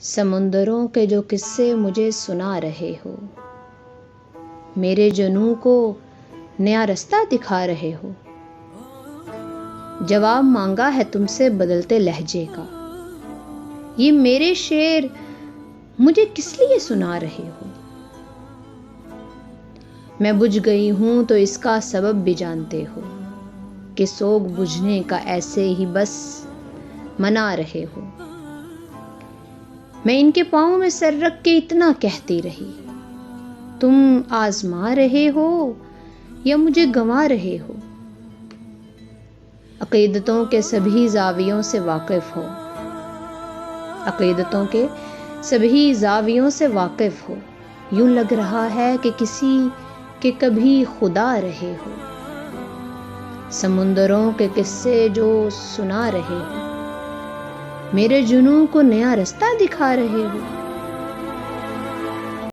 سمندروں کے جو قصے مجھے سنا رہے ہو، میرے جنوں کو نیا رستہ دکھا رہے ہو، جواب مانگا ہے تم سے بدلتے لہجے کا، یہ میرے شعر مجھے کس لیے سنا رہے ہو؟ میں بجھ گئی ہوں تو اس کا سبب بھی جانتے ہو، کہ سوگ بجھنے کا ایسے ہی بس منا رہے ہو۔ میں ان کے پاؤں میں سر رکھ کے اتنا کہتی رہی، تم آزما رہے ہو یا مجھے گنوا رہے ہو؟ عقیدتوں کے سبھی زاویوں سے واقف ہو، عقیدتوں کے سبھی زاویوں سے واقف ہو، یوں لگ رہا ہے کہ کسی کے کبھی خدا رہے ہو۔ سمندروں کے قصے جو سنا رہے ہو، میرے جنوں کو نیا رستہ دکھا رہے ہو۔